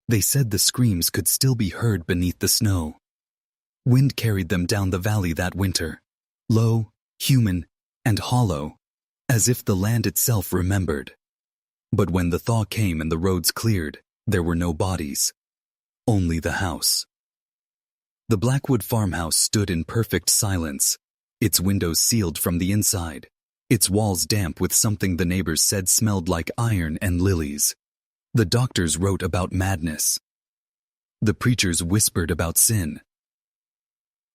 They said the screams could still be heard beneath the snow. Wind carried them down the valley that winter, low, human, and hollow, as if the land itself remembered. But when the thaw came and the roads cleared, there were no bodies. Only the house. The Blackwood farmhouse stood in perfect silence, its windows sealed from the inside, its walls damp with something the neighbors said smelled like iron and lilies. The doctors wrote about madness. The preachers whispered about sin.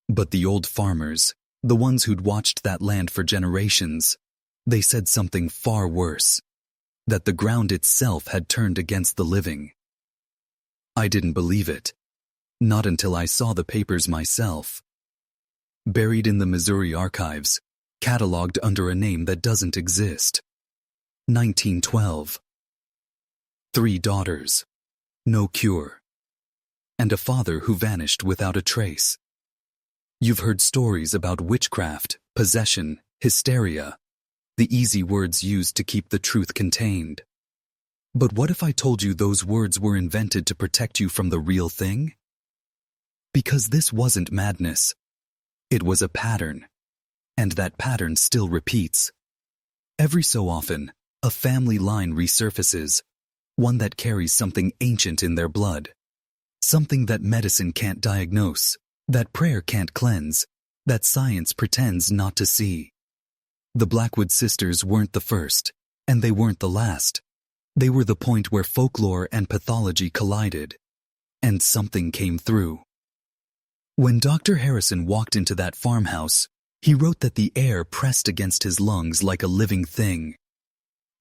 But the old farmers, the ones who'd watched that land for generations, they said something far worse, that the ground itself had turned against the living. I didn't believe it, not until I saw the papers myself. Buried in the Missouri archives, catalogued under a name that doesn't exist. 1912. 3 daughters, no cure, and a father who vanished without a trace. You've heard stories about witchcraft, possession, hysteria, the easy words used to keep the truth contained. But what if I told you those words were invented to protect you from the real thing? Because this wasn't madness. It was a pattern, and that pattern still repeats. Every so often, a family line resurfaces, one that carries something ancient in their blood, something that medicine can't diagnose, that prayer can't cleanse, that science pretends not to see. The Blackwood sisters weren't the first, and they weren't the last. They were the point where folklore and pathology collided, and something came through. When Dr. Harrison walked into that farmhouse, he wrote that the air pressed against his lungs like a living thing.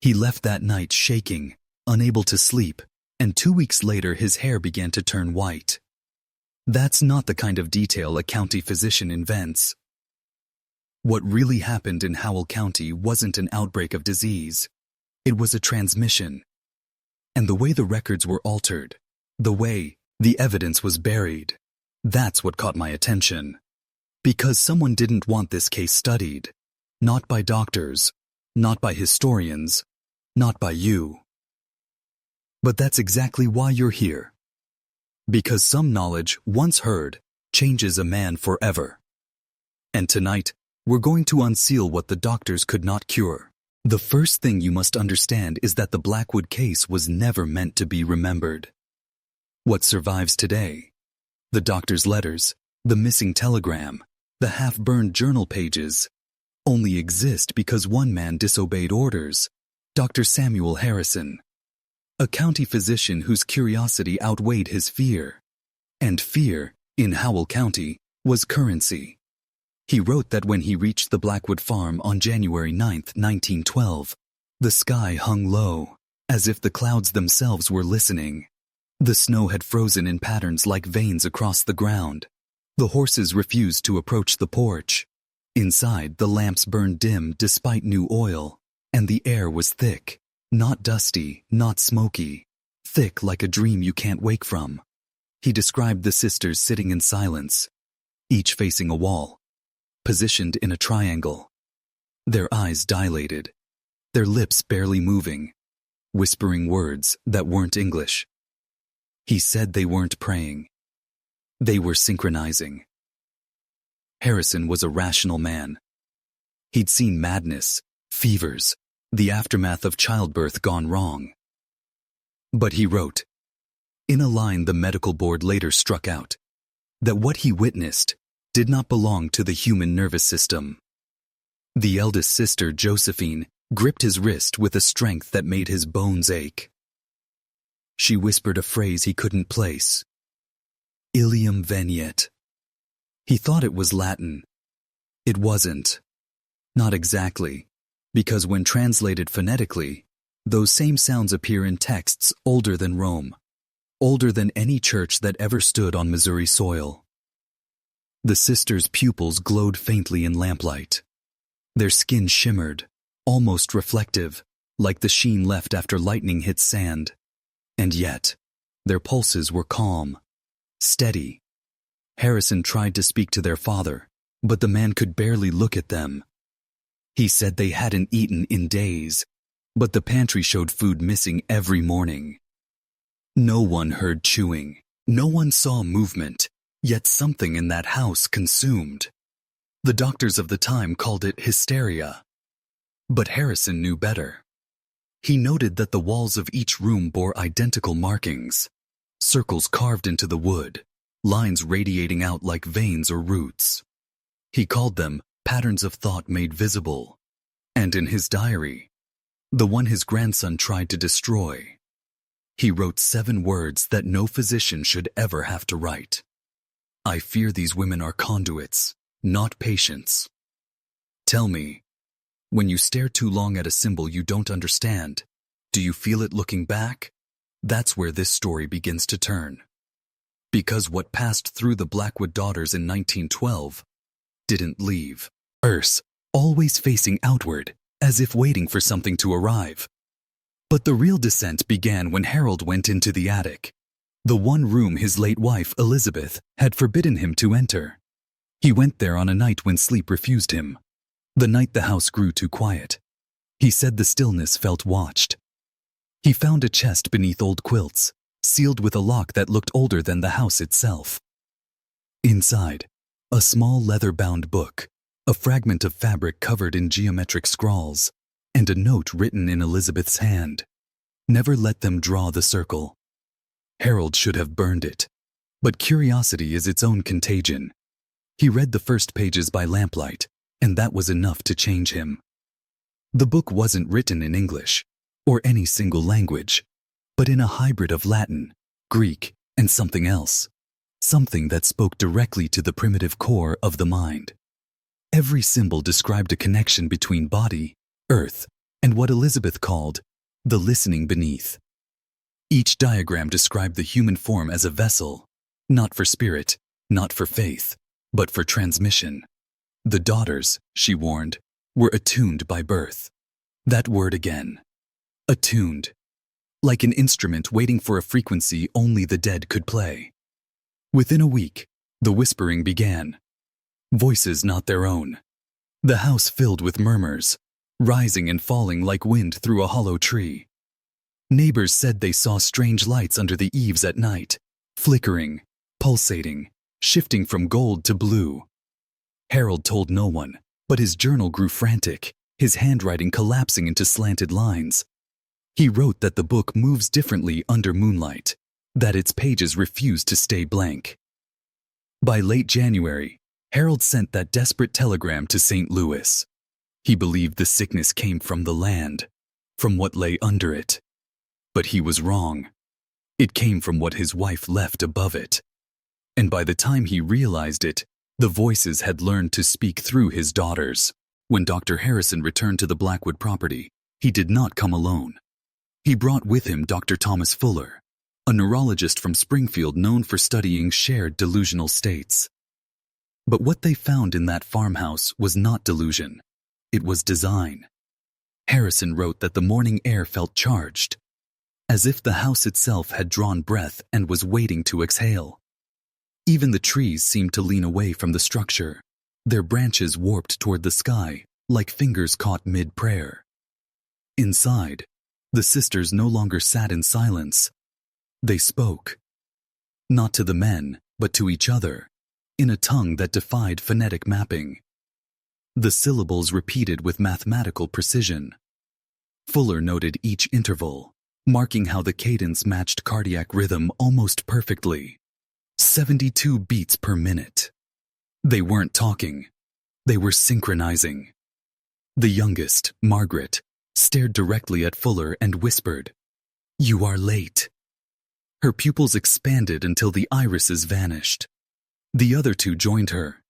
He left that night shaking, unable to sleep, and 2 weeks later his hair began to turn white. That's not the kind of detail a county physician invents. What really happened in Howell County wasn't an outbreak of disease. It was a transmission. And the way the records were altered, the way the evidence was buried, that's what caught my attention. Because someone didn't want this case studied. Not by doctors, not by historians, not by you. But that's exactly why you're here. Because some knowledge, once heard, changes a man forever. And tonight, we're going to unseal what the doctors could not cure. The first thing you must understand is that the Blackwood case was never meant to be remembered. What survives today, the doctor's letters, the missing telegram, the half-burned journal pages, only exist because one man disobeyed orders, Dr. Samuel Harrison, a county physician whose curiosity outweighed his fear. And fear, in Howell County, was currency. He wrote that when he reached the Blackwood farm on January 9, 1912, the sky hung low, as if the clouds themselves were listening. The snow had frozen in patterns like veins across the ground. The horses refused to approach the porch. Inside, the lamps burned dim despite new oil, and the air was thick, not dusty, not smoky, thick like a dream you can't wake from. He described the sisters sitting in silence, each facing a wall, positioned in a triangle, their eyes dilated, their lips barely moving, whispering words that weren't English. He said they weren't praying. They were synchronizing. Harrison was a rational man. He'd seen madness, fevers, the aftermath of childbirth gone wrong. But he wrote, in a line the medical board later struck out, that what he witnessed did not belong to the human nervous system. The eldest sister, Josephine, gripped his wrist with a strength that made his bones ache. She whispered a phrase he couldn't place. Ilium veniet. He thought it was Latin. It wasn't. Not exactly, because when translated phonetically, those same sounds appear in texts older than Rome, older than any church that ever stood on Missouri soil. The sisters' pupils glowed faintly in lamplight. Their skin shimmered, almost reflective, like the sheen left after lightning hits sand. And yet, their pulses were calm, steady. Harrison tried to speak to their father, but the man could barely look at them. He said they hadn't eaten in days, but the pantry showed food missing every morning. No one heard chewing. No one saw movement, yet something in that house consumed. The doctors of the time called it hysteria. But Harrison knew better. He noted that the walls of each room bore identical markings, circles carved into the wood, lines radiating out like veins or roots. He called them patterns of thought made visible. And in his diary, the one his grandson tried to destroy, he wrote 7 words that no physician should ever have to write. I fear these women are conduits, not patients. Tell me, when you stare too long at a symbol you don't understand, do you feel it looking back? That's where this story begins to turn. Because what passed through the Blackwood daughters in 1912 didn't leave. Earth, always facing outward, as if waiting for something to arrive. But the real descent began when Harold went into the attic, the one room his late wife, Elizabeth, had forbidden him to enter. He went there on a night when sleep refused him, the night the house grew too quiet. He said the stillness felt watched. He found a chest beneath old quilts, sealed with a lock that looked older than the house itself. Inside, a small leather-bound book, a fragment of fabric covered in geometric scrawls, and a note written in Elizabeth's hand. Never let them draw the circle. Harold should have burned it, but curiosity is its own contagion. He read the first pages by lamplight, and that was enough to change him. The book wasn't written in English, or any single language, but in a hybrid of Latin, Greek, and something else, something that spoke directly to the primitive core of the mind. Every symbol described a connection between body, earth, and what Elizabeth called the listening beneath. Each diagram described the human form as a vessel, not for spirit, not for faith, but for transmission. The daughters, she warned, were attuned by birth. That word again. Attuned. Like an instrument waiting for a frequency only the dead could play. Within a week, the whispering began. Voices not their own. The house filled with murmurs, rising and falling like wind through a hollow tree. Neighbors said they saw strange lights under the eaves at night, flickering, pulsating, shifting from gold to blue. Harold told no one, but his journal grew frantic, his handwriting collapsing into slanted lines. He wrote that the book moves differently under moonlight, that its pages refuse to stay blank. By late January, Harold sent that desperate telegram to St. Louis. He believed the sickness came from the land, from what lay under it. But he was wrong. It came from what his wife left above it. And by the time he realized it, the voices had learned to speak through his daughters. When Dr. Harrison returned to the Blackwood property, he did not come alone. He brought with him Dr. Thomas Fuller, a neurologist from Springfield known for studying shared delusional states. But what they found in that farmhouse was not delusion. It was design. Harrison wrote that the morning air felt charged, as if the house itself had drawn breath and was waiting to exhale. Even the trees seemed to lean away from the structure, their branches warped toward the sky like fingers caught mid-prayer. Inside, the sisters no longer sat in silence. They spoke. Not to the men, but to each other, in a tongue that defied phonetic mapping. The syllables repeated with mathematical precision. Fuller noted each interval, marking how the cadence matched cardiac rhythm almost perfectly. 72 beats per minute. They weren't talking. They were synchronizing. The youngest, Margaret, stared directly at Fuller and whispered, "You are late." Her pupils expanded until the irises vanished. The other two joined her,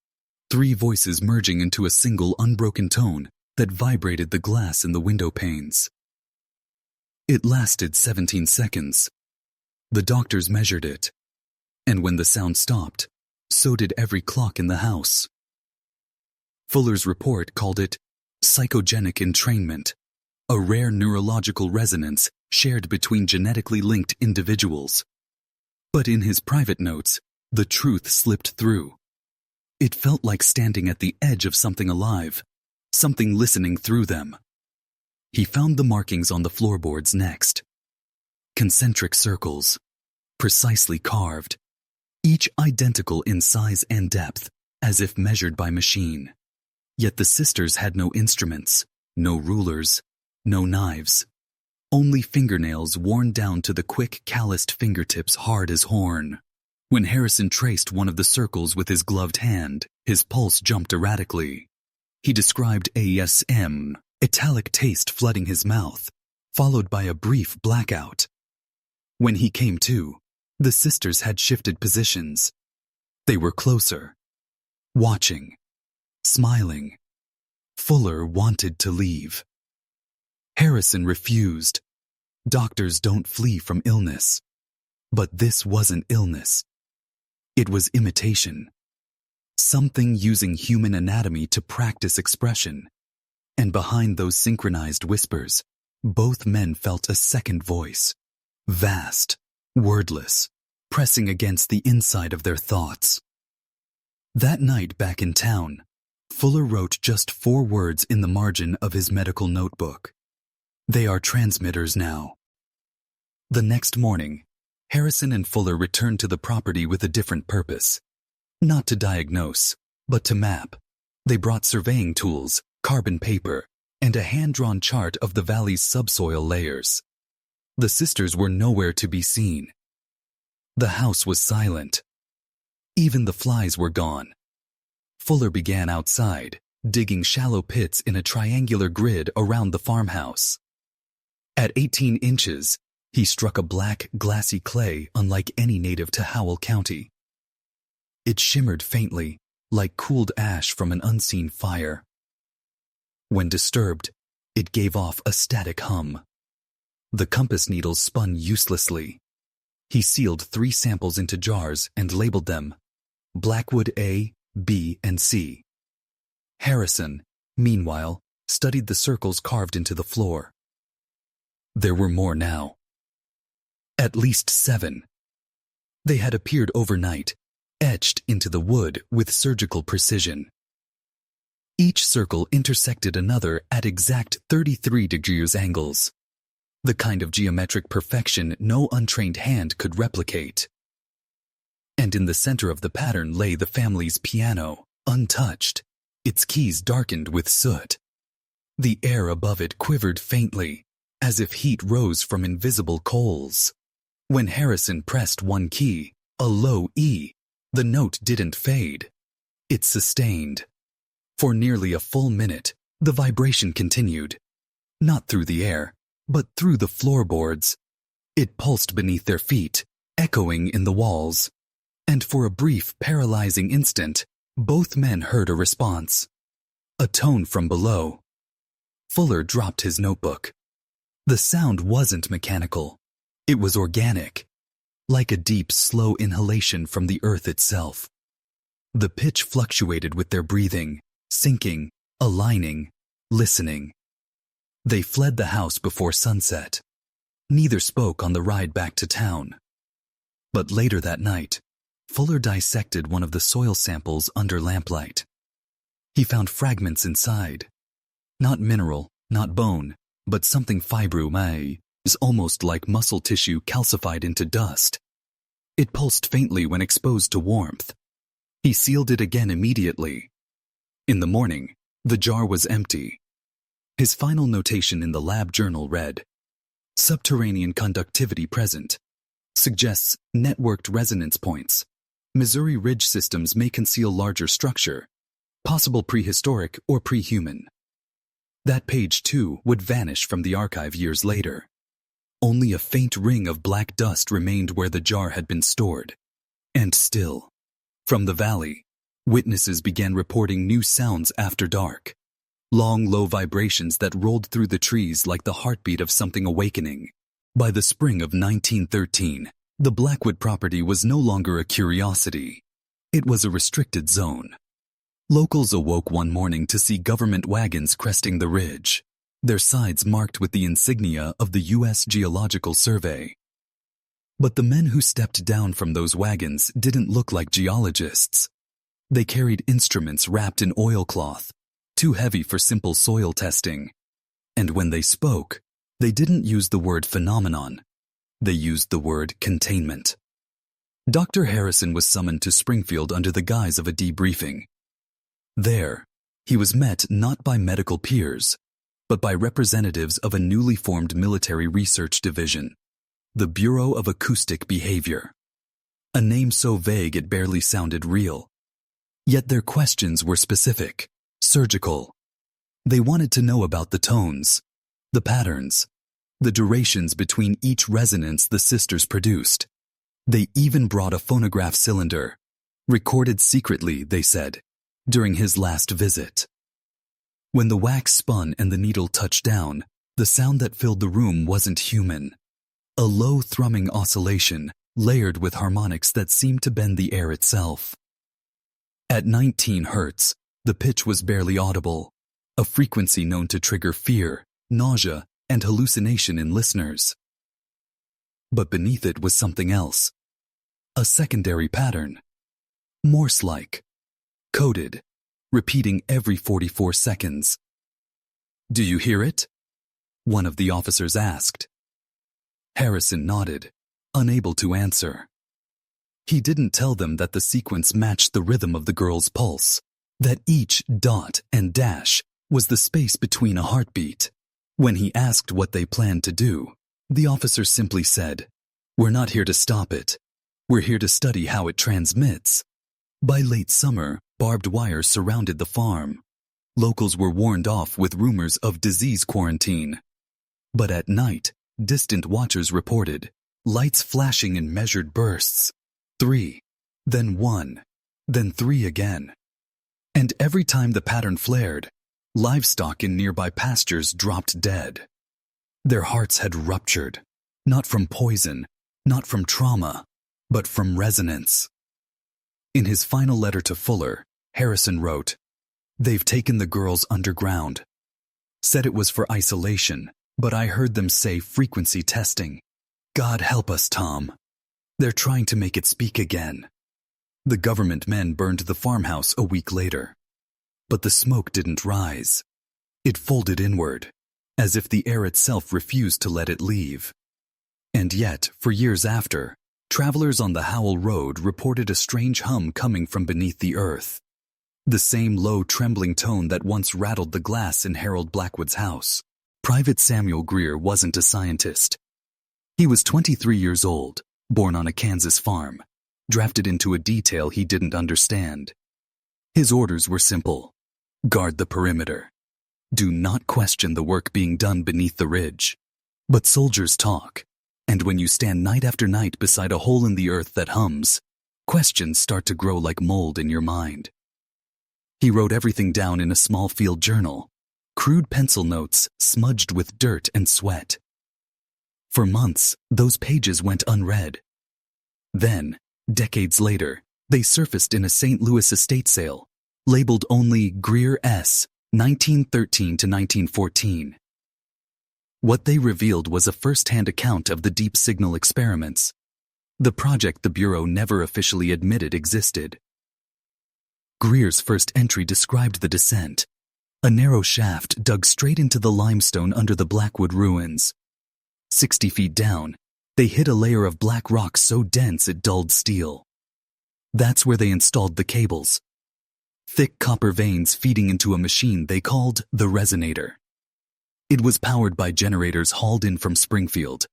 3 voices merging into a single unbroken tone that vibrated the glass in the window panes. It lasted 17 seconds. The doctors measured it. And when the sound stopped, so did every clock in the house. Fuller's report called it psychogenic entrainment, a rare neurological resonance shared between genetically linked individuals. But in his private notes, the truth slipped through. It felt like standing at the edge of something alive, something listening through them. He found the markings on the floorboards next. Concentric circles, precisely carved, each identical in size and depth, as if measured by machine. Yet the sisters had no instruments, no rulers, no knives. Only fingernails worn down to the quick, calloused fingertips hard as horn. When Harrison traced one of the circles with his gloved hand, his pulse jumped erratically. He described ASM, italic taste flooding his mouth, followed by a brief blackout. When he came to, the sisters had shifted positions. They were closer, watching, smiling. Fuller wanted to leave. Harrison refused. Doctors don't flee from illness. But this wasn't illness. It was imitation. Something using human anatomy to practice expression. And behind those synchronized whispers, both men felt a second voice. Vast, wordless, pressing against the inside of their thoughts. That night back in town, Fuller wrote just 4 words in the margin of his medical notebook. They are transmitters now. The next morning, Harrison and Fuller returned to the property with a different purpose. Not to diagnose, but to map. They brought surveying tools, carbon paper, and a hand-drawn chart of the valley's subsoil layers. The sisters were nowhere to be seen. The house was silent. Even the flies were gone. Fuller began outside, digging shallow pits in a triangular grid around the farmhouse. At 18 inches, he struck a black, glassy clay unlike any native to Howell County. It shimmered faintly, like cooled ash from an unseen fire. When disturbed, it gave off a static hum. The compass needles spun uselessly. He sealed 3 samples into jars and labeled them Blackwood A, B, and C. Harrison, meanwhile, studied the circles carved into the floor. There were more now. At least 7. They had appeared overnight, etched into the wood with surgical precision. Each circle intersected another at exact 33 degrees angles, the kind of geometric perfection no untrained hand could replicate. And in the center of the pattern lay the family's piano, untouched, its keys darkened with soot. The air above it quivered faintly, as if heat rose from invisible coals. When Harrison pressed one key, a low E, the note didn't fade. It sustained. For nearly a full minute, the vibration continued. Not through the air, but through the floorboards. It pulsed beneath their feet, echoing in the walls. And for a brief, paralyzing instant, both men heard a response. A tone from below. Fuller dropped his notebook. The sound wasn't mechanical. It was organic, like a deep, slow inhalation from the earth itself. The pitch fluctuated with their breathing, sinking, aligning, listening. They fled the house before sunset. Neither spoke on the ride back to town. But later that night, Fuller dissected one of the soil samples under lamplight. He found fragments inside. Not mineral, not bone, but something fibrous, almost like muscle tissue calcified into dust. It pulsed faintly when exposed to warmth. He sealed it again immediately. In the morning, the jar was empty. His final notation in the lab journal read, "Subterranean conductivity present. Suggests networked resonance points. Missouri ridge systems may conceal larger structure. Possible prehistoric or pre-human." That page, too, would vanish from the archive years later. Only a faint ring of black dust remained where the jar had been stored. And still, from the valley, witnesses began reporting new sounds after dark. Long, low vibrations that rolled through the trees like the heartbeat of something awakening. By the spring of 1913, the Blackwood property was no longer a curiosity. It was a restricted zone. Locals awoke one morning to see government wagons cresting the ridge, their sides marked with the insignia of the U.S. Geological Survey. But the men who stepped down from those wagons didn't look like geologists. They carried instruments wrapped in oilcloth, too heavy for simple soil testing. And when they spoke, they didn't use the word phenomenon. They used the word containment. Dr. Harrison was summoned to Springfield under the guise of a debriefing. There, he was met not by medical peers, but by representatives of a newly formed military research division, the Bureau of Acoustic Behavior. A name so vague it barely sounded real. Yet their questions were specific, surgical. They wanted to know about the tones, the patterns, the durations between each resonance the sisters produced. They even brought a phonograph cylinder, recorded secretly, they said, during his last visit. When the wax spun and the needle touched down, the sound that filled the room wasn't human. A low thrumming oscillation, layered with harmonics that seemed to bend the air itself. At 19 hertz, the pitch was barely audible, a frequency known to trigger fear, nausea, and hallucination in listeners. But beneath it was something else. A secondary pattern. Morse-like. Coded. Repeating every 44 seconds. "Do you hear it?" one of the officers asked. Harrison nodded, unable to answer. He didn't tell them that the sequence matched the rhythm of the girl's pulse, that each dot and dash was the space between a heartbeat. When he asked what they planned to do, the officer simply said, "We're not here to stop it. We're here to study how it transmits." By late summer, barbed wire surrounded the farm. Locals were warned off with rumors of disease quarantine. But at night, distant watchers reported, lights flashing in measured bursts. 3, then 1, then 3 again. And every time the pattern flared, livestock in nearby pastures dropped dead. Their hearts had ruptured, not from poison, not from trauma, but from resonance. In his final letter to Fuller, Harrison wrote, "They've taken the girls underground. Said it was for isolation, but I heard them say frequency testing. God help us, Tom. They're trying to make it speak again." The government men burned the farmhouse a week later. But the smoke didn't rise. It folded inward, as if the air itself refused to let it leave. And yet, for years after, travelers on the Howell Road reported a strange hum coming from beneath the earth. The same low, trembling tone that once rattled the glass in Harold Blackwood's house. Private Samuel Greer wasn't a scientist. He was 23 years old, born on a Kansas farm, drafted into a detail he didn't understand. His orders were simple. Guard the perimeter. Do not question the work being done beneath the ridge. But soldiers talk, and when you stand night after night beside a hole in the earth that hums, questions start to grow like mold in your mind. He wrote everything down in a small field journal, crude pencil notes smudged with dirt and sweat. For months, those pages went unread. Then, decades later, they surfaced in a St. Louis estate sale, labeled only Greer S., 1913 to 1914. What they revealed was a first-hand account of the deep signal experiments, the project the Bureau never officially admitted existed. Greer's first entry described the descent, a narrow shaft dug straight into the limestone under the Blackwood ruins. 60 feet down, they hit a layer of black rock so dense it dulled steel. That's where they installed the cables, thick copper veins feeding into a machine they called the resonator. It was powered by generators hauled in from Springfield,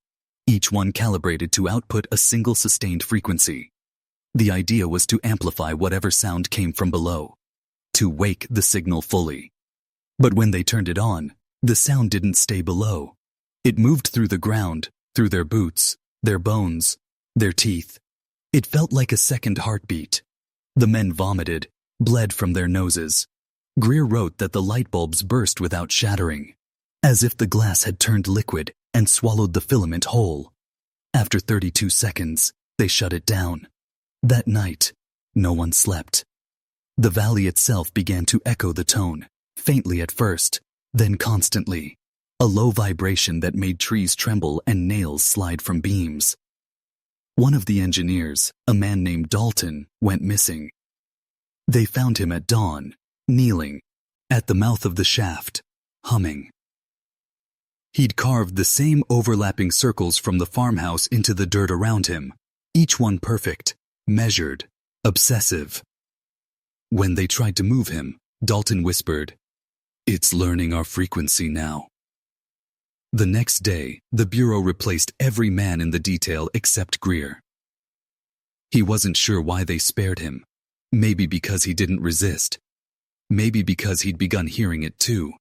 each one calibrated to output a single sustained frequency. The idea was to amplify whatever sound came from below, to wake the signal fully. But when they turned it on, the sound didn't stay below. It moved through the ground, through their boots, their bones, their teeth. It felt like a second heartbeat. The men vomited, bled from their noses. Greer wrote that the light bulbs burst without shattering, as if the glass had turned liquid and swallowed the filament whole. After 32 seconds, they shut it down. That night, no one slept. The valley itself began to echo the tone, faintly at first, then constantly, a low vibration that made trees tremble and nails slide from beams. One of the engineers, a man named Dalton, went missing. They found him at dawn, kneeling, at the mouth of the shaft, humming. He'd carved the same overlapping circles from the farmhouse into the dirt around him, each one perfect, measured, obsessive. When they tried to move him, Dalton whispered, "It's learning our frequency now." The next day, the Bureau replaced every man in the detail except Greer. He wasn't sure why they spared him. Maybe because he didn't resist. Maybe because he'd begun hearing it too.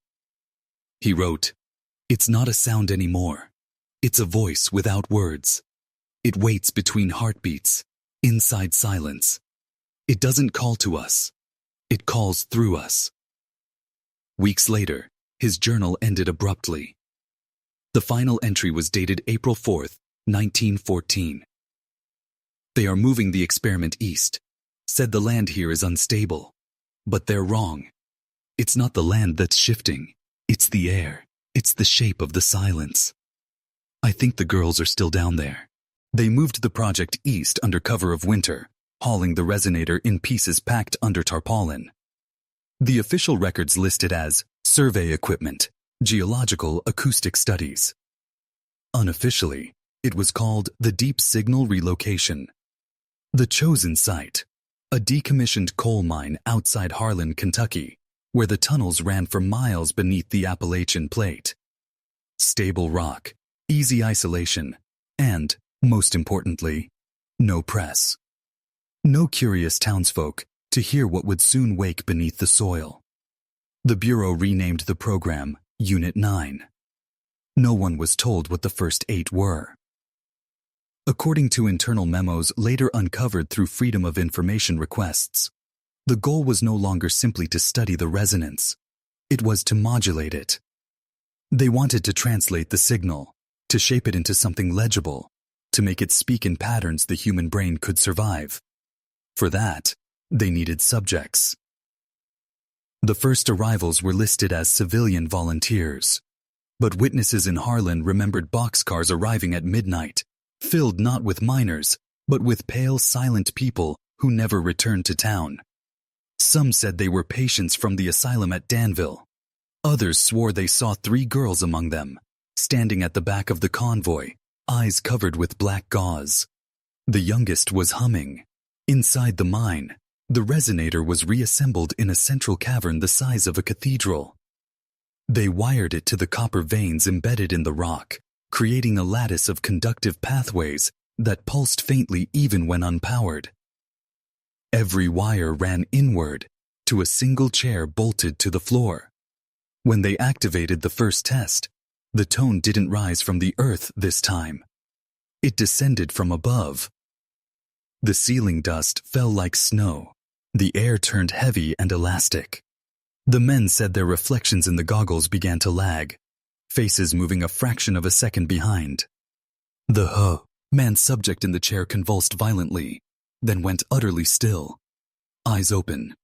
He wrote, "It's not a sound anymore. It's a voice without words. It waits between heartbeats, inside silence. It doesn't call to us. It calls through us." Weeks later, his journal ended abruptly. The final entry was dated April 4th, 1914. "They are moving the experiment east. Said the land here is unstable. But they're wrong. It's not the land that's shifting. It's the air. It's the shape of the silence. I think the girls are still down there. They moved the project east under cover of winter, hauling the resonator in pieces packed under tarpaulin. The official records listed as survey equipment, geological acoustic studies. Unofficially, it was called the Deep Signal Relocation. The chosen site, a decommissioned coal mine outside Harlan, Kentucky, where the tunnels ran for miles beneath the Appalachian Plate. Stable rock, easy isolation, and, most importantly, no press. No curious townsfolk to hear what would soon wake beneath the soil. The Bureau renamed the program Unit 9. No one was told what the first 8 were. According to internal memos later uncovered through Freedom of Information requests, the goal was no longer simply to study the resonance. It was to modulate it. They wanted to translate the signal, to shape it into something legible, to make it speak in patterns the human brain could survive. For that, they needed subjects. The first arrivals were listed as civilian volunteers, but witnesses in Harlan remembered boxcars arriving at midnight, filled not with miners, but with pale, silent people who never returned to town. Some said they were patients from the asylum at Danville. Others swore they saw 3 girls among them, standing at the back of the convoy, eyes covered with black gauze. The youngest was humming. Inside the mine, the resonator was reassembled in a central cavern the size of a cathedral. They wired it to the copper veins embedded in the rock, creating a lattice of conductive pathways that pulsed faintly even when unpowered. Every wire ran inward to a single chair bolted to the floor. When they activated the first test, the tone didn't rise from the earth this time. It descended from above. The ceiling dust fell like snow. The air turned heavy and elastic. The men said their reflections in the goggles began to lag, faces moving a fraction of a second behind. The man's subject in the chair convulsed violently, then went utterly still, eyes open,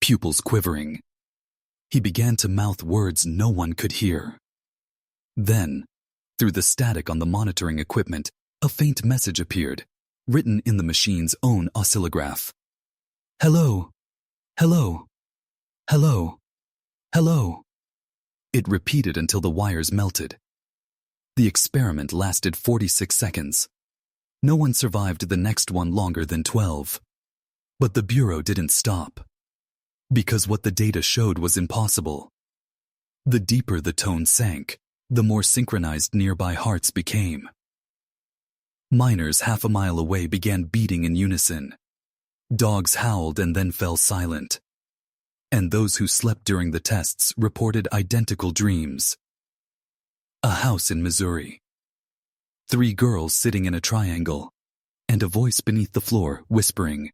pupils quivering. He began to mouth words no one could hear. Then, through the static on the monitoring equipment, a faint message appeared, written in the machine's own oscillograph. "Hello, hello, hello, hello." It repeated until the wires melted. The experiment lasted 46 seconds. No one survived the next one longer than 12. But the Bureau didn't stop. Because what the data showed was impossible. The deeper the tone sank, the more synchronized nearby hearts became. Miners half a mile away began beating in unison. Dogs howled and then fell silent. And those who slept during the tests reported identical dreams. A house in Missouri. 3 girls sitting in a triangle, and a voice beneath the floor whispering,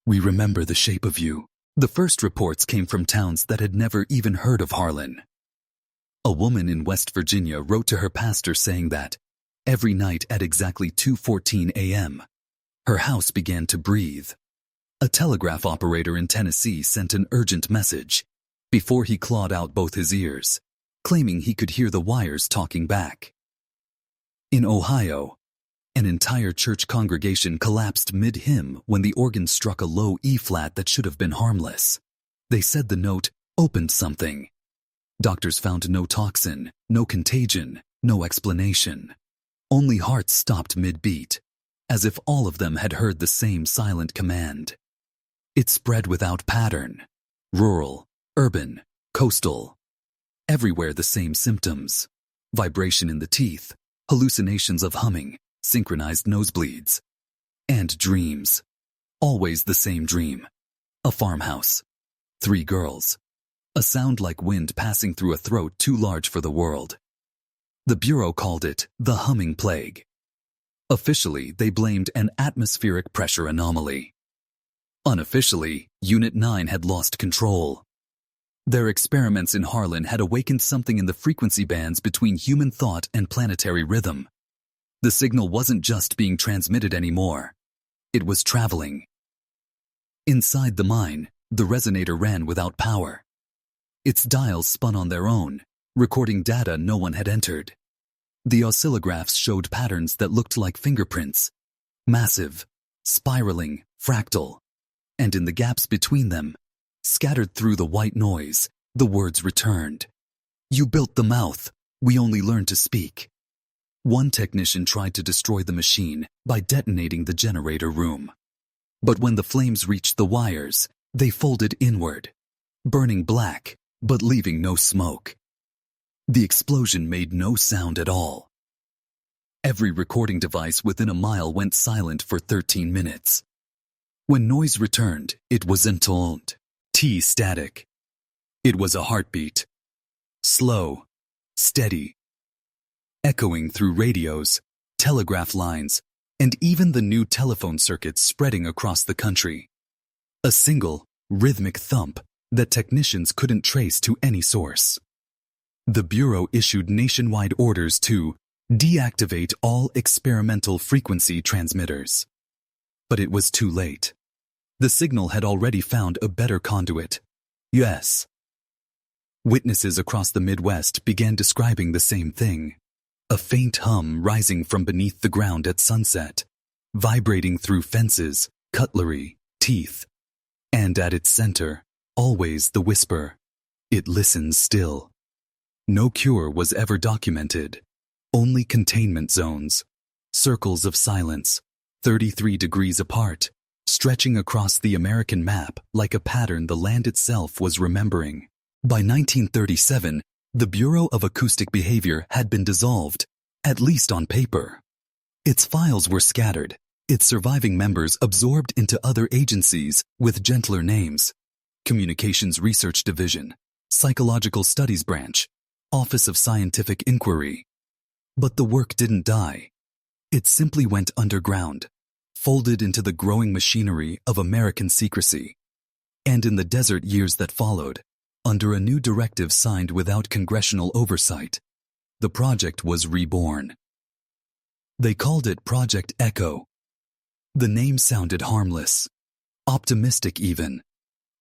"We remember the shape of you." The first reports came from towns that had never even heard of Harlan. A woman in West Virginia wrote to her pastor saying that, every night at exactly 2:14 a.m., her house began to breathe. A telegraph operator in Tennessee sent an urgent message before he clawed out both his ears, claiming he could hear the wires talking back. In Ohio, an entire church congregation collapsed mid-hymn when the organ struck a low E-flat that should have been harmless. They said the note opened something. Doctors found no toxin, no contagion, no explanation. Only hearts stopped mid-beat, as if all of them had heard the same silent command. It spread without pattern. Rural, urban, coastal. Everywhere the same symptoms. Vibration in the teeth, hallucinations of humming, synchronized nosebleeds. And dreams. Always the same dream. A farmhouse. 3 girls. A sound like wind passing through a throat too large for the world. The Bureau called it the humming plague. Officially, they blamed an atmospheric pressure anomaly. Unofficially, Unit 9 had lost control. Their experiments in Harlan had awakened something in the frequency bands between human thought and planetary rhythm. The signal wasn't just being transmitted anymore. It was traveling. Inside the mine, the resonator ran without power. Its dials spun on their own, recording data no one had entered. The oscillographs showed patterns that looked like fingerprints. Massive, spiraling, fractal. And in the gaps between them, scattered through the white noise, the words returned. "You built the mouth. We only learned to speak." One technician tried to destroy the machine by detonating the generator room. But when the flames reached the wires, they folded inward, burning black, but leaving no smoke. The explosion made no sound at all. Every recording device within a mile went silent for 13 minutes. When noise returned, it was intoned, T-static. It was a heartbeat. Slow, steady, echoing through radios, telegraph lines, and even the new telephone circuits spreading across the country. A single, rhythmic thump that technicians couldn't trace to any source. The Bureau issued nationwide orders to deactivate all experimental frequency transmitters. But it was too late. The signal had already found a better conduit. Yes. Witnesses across the Midwest began describing the same thing. A faint hum rising from beneath the ground at sunset, vibrating through fences, cutlery, teeth. And at its center, always the whisper. It listens still. No cure was ever documented. Only containment zones. Circles of silence, 33 degrees apart, stretching across the American map like a pattern the land itself was remembering. By 1937, the Bureau of Acoustic Behavior had been dissolved, at least on paper. Its files were scattered, its surviving members absorbed into other agencies with gentler names. Communications Research Division, Psychological Studies Branch, Office of Scientific Inquiry. But the work didn't die. It simply went underground, folded into the growing machinery of American secrecy. And in the desert years that followed, under a new directive signed without congressional oversight, the project was reborn. They called it Project Echo. The name sounded harmless, optimistic even.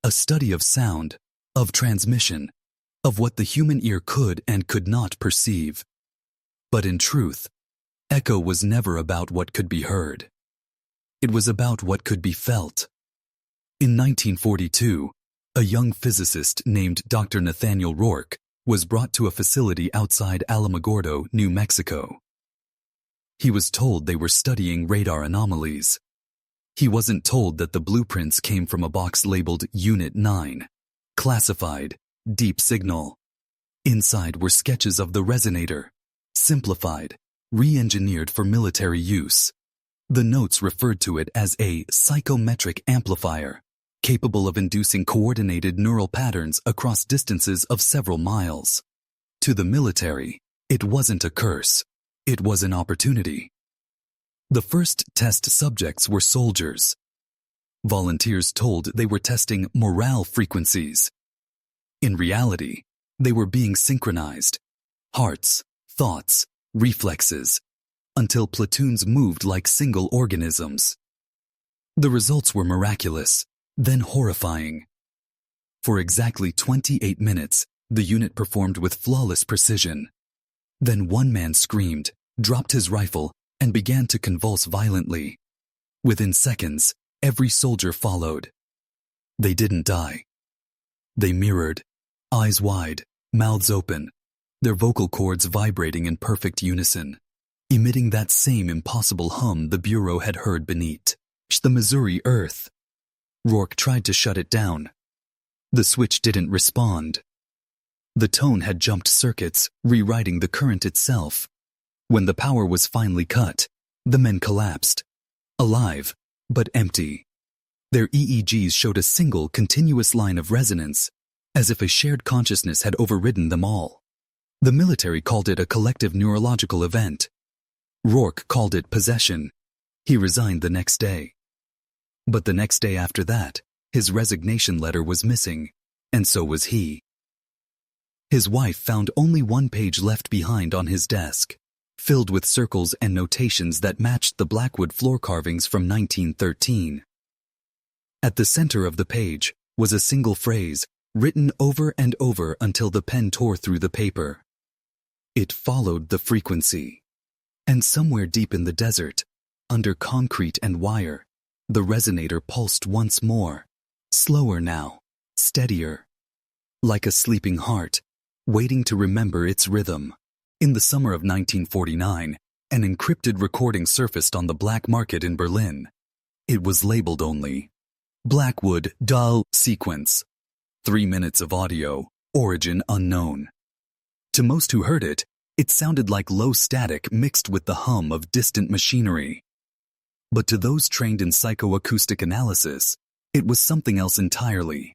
A study of sound, of transmission, of what the human ear could and could not perceive. But in truth, echo was never about what could be heard. It was about what could be felt. In 1942, a young physicist named Dr. Nathaniel Rourke was brought to a facility outside Alamogordo, New Mexico. He was told they were studying radar anomalies. He wasn't told that the blueprints came from a box labeled Unit 9, classified, deep signal. Inside were sketches of the resonator, simplified, re-engineered for military use. The notes referred to it as a psychometric amplifier, capable of inducing coordinated neural patterns across distances of several miles. To the military, it wasn't a curse, it was an opportunity. The first test subjects were soldiers. Volunteers told they were testing morale frequencies. In reality, they were being synchronized. Hearts, thoughts, reflexes, until platoons moved like single organisms. The results were miraculous, then horrifying. For exactly 28 minutes, the unit performed with flawless precision. Then one man screamed, dropped his rifle, and began to convulse violently. Within seconds, every soldier followed. They didn't die. They mirrored, eyes wide, mouths open, their vocal cords vibrating in perfect unison. emitting that same impossible hum the Bureau had heard beneath the Missouri earth. Rourke tried to shut it down. The switch didn't respond. The tone had jumped circuits, rewriting the current itself. When the power was finally cut, the men collapsed. Alive, but empty. Their EEGs showed a single continuous line of resonance, as if a shared consciousness had overridden them all. The military called it a collective neurological event. Rourke called it possession. He resigned the next day. But the next day after that, his resignation letter was missing, and so was he. His wife found only one page left behind on his desk, filled with circles and notations that matched the Blackwood floor carvings from 1913. At the center of the page was a single phrase, written over and over until the pen tore through the paper. It followed the frequency. And somewhere deep in the desert, under concrete and wire, the resonator pulsed once more, slower now, steadier. Like a sleeping heart, waiting to remember its rhythm. In the summer of 1949, an encrypted recording surfaced on the black market in Berlin. It was labeled only Blackwood Dahl Sequence. 3 minutes of audio, origin unknown. To most who heard it, it sounded like low static mixed with the hum of distant machinery. But to those trained in psychoacoustic analysis, it was something else entirely.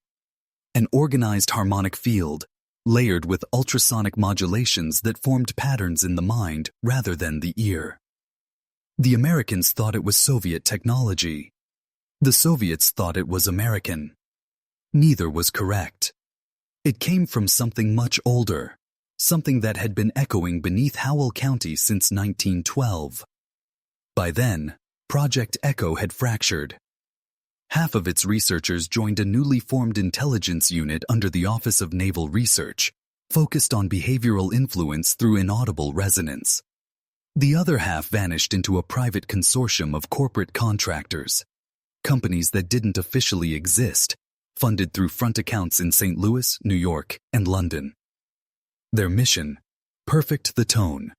An organized harmonic field, layered with ultrasonic modulations that formed patterns in the mind rather than the ear. The Americans thought it was Soviet technology. The Soviets thought it was American. Neither was correct. It came from something much older, something that had been echoing beneath Howell County since 1912. By then, Project Echo had fractured. Half of its researchers joined a newly formed intelligence unit under the Office of Naval Research, focused on behavioral influence through inaudible resonance. The other half vanished into a private consortium of corporate contractors, companies that didn't officially exist, funded through front accounts in St. Louis, New York, and London. Their mission: perfect the tone.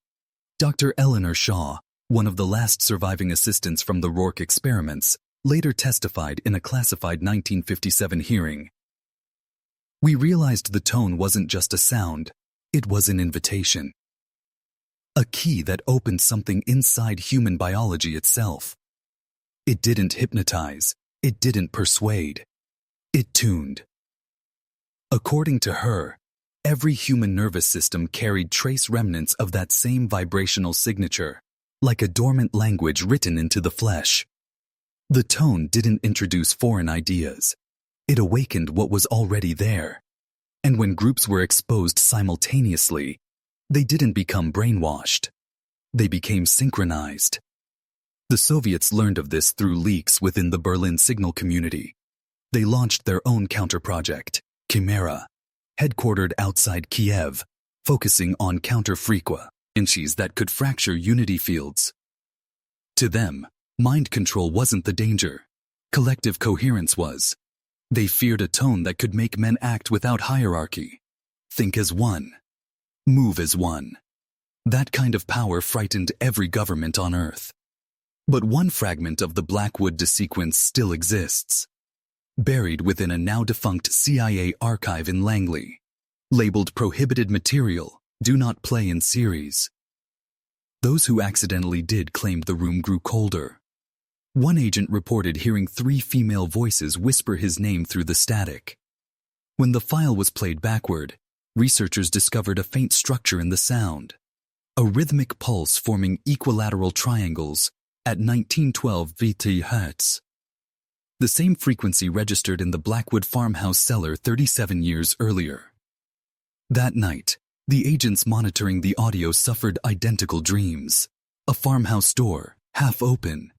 Dr. Eleanor Shaw, one of the last surviving assistants from the Rourke experiments, later testified in a classified 1957 hearing. We realized the tone wasn't just a sound, it was an invitation. A key that opened something inside human biology itself. It didn't hypnotize, it didn't persuade. It tuned. According to her, every human nervous system carried trace remnants of that same vibrational signature, like a dormant language written into the flesh. The tone didn't introduce foreign ideas. It awakened what was already there. And when groups were exposed simultaneously, they didn't become brainwashed. They became synchronized. The Soviets learned of this through leaks within the Berlin signal community. They launched their own counter-project, Chimera, headquartered outside Kiev, focusing on counter-frequencies that could fracture unity fields. To them, mind control wasn't the danger. Collective coherence was. They feared a tone that could make men act without hierarchy. Think as one. Move as one. That kind of power frightened every government on Earth. But one fragment of the Blackwood sequence still exists. Buried within a now-defunct CIA archive in Langley. Labeled prohibited material, do not play in series. Those who accidentally did claimed the room grew colder. One agent reported hearing 3 female voices whisper his name through the static. When the file was played backward, researchers discovered a faint structure in the sound. A rhythmic pulse forming equilateral triangles at 1912 Hz. The same frequency registered in the Blackwood farmhouse cellar 37 years earlier. That night, the agents monitoring the audio suffered identical dreams. A farmhouse door, half open.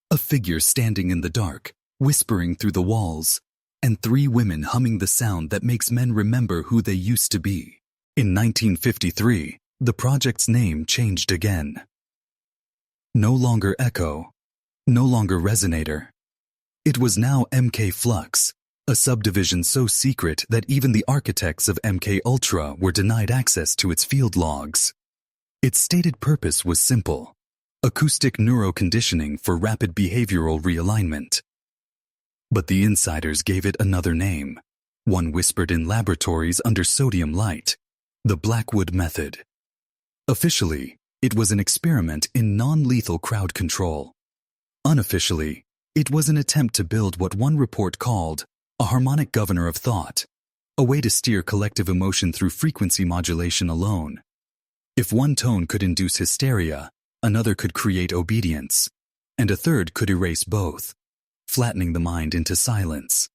A figure standing in the dark, whispering through the walls, and 3 women humming the sound that makes men remember who they used to be. In 1953, the project's name changed again. No longer Echo, no longer Resonator. It was now MK Flux, a subdivision so secret that even the architects of MK Ultra were denied access to its field logs. Its stated purpose was simple: acoustic neuroconditioning for rapid behavioral realignment. But the insiders gave it another name, one whispered in laboratories under sodium light: the Blackwood method. Officially, it was an experiment in non-lethal crowd control. Unofficially, it was an attempt to build what one report called a harmonic governor of thought, a way to steer collective emotion through frequency modulation alone. If one tone could induce hysteria, another could create obedience, and a third could erase both, flattening the mind into silence.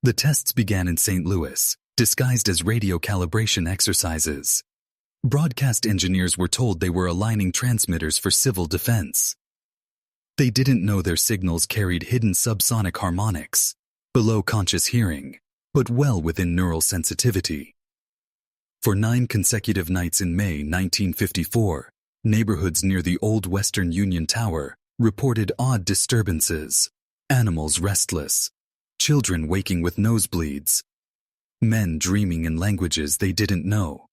The tests began in St. Louis, disguised as radio calibration exercises. Broadcast engineers were told they were aligning transmitters for civil defense. They didn't know their signals carried hidden subsonic harmonics, below conscious hearing, but well within neural sensitivity. For 9 consecutive nights in May 1954, neighborhoods near the old Western Union Tower reported odd disturbances: animals restless, children waking with nosebleeds, men dreaming in languages they didn't know.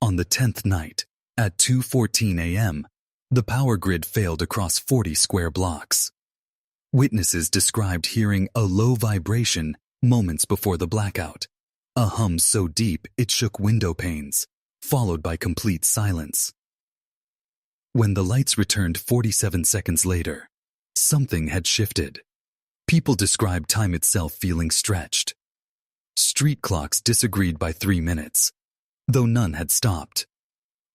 On the 10th night, at 2:14 a.m., the power grid failed across 40 square blocks. Witnesses described hearing a low vibration moments before the blackout, a hum so deep it shook window panes, followed by complete silence. When the lights returned 47 seconds later, something had shifted. People described time itself feeling stretched. Street clocks disagreed by 3 minutes, though none had stopped.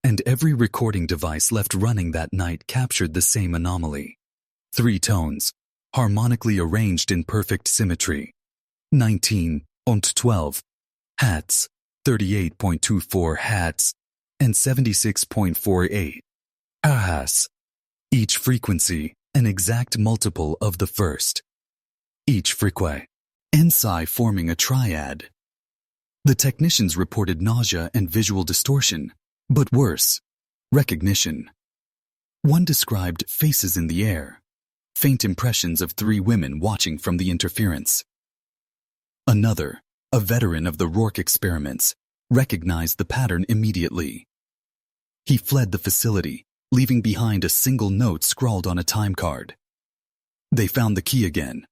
And every recording device left running that night captured the same anomaly: 3 tones, harmonically arranged in perfect symmetry: 19 und 12 Hertz, 38.24 Hertz, and 76.48 Hertz. Each frequency an exact multiple of the first. Each frequency and psi forming a triad. The technicians reported nausea and visual distortion, but worse, recognition. One described faces in the air, faint impressions of 3 women watching from the interference. Another, a veteran of the Rourke experiments, recognized the pattern immediately. He fled the facility, leaving behind a single note scrawled on a time card. They found the key again.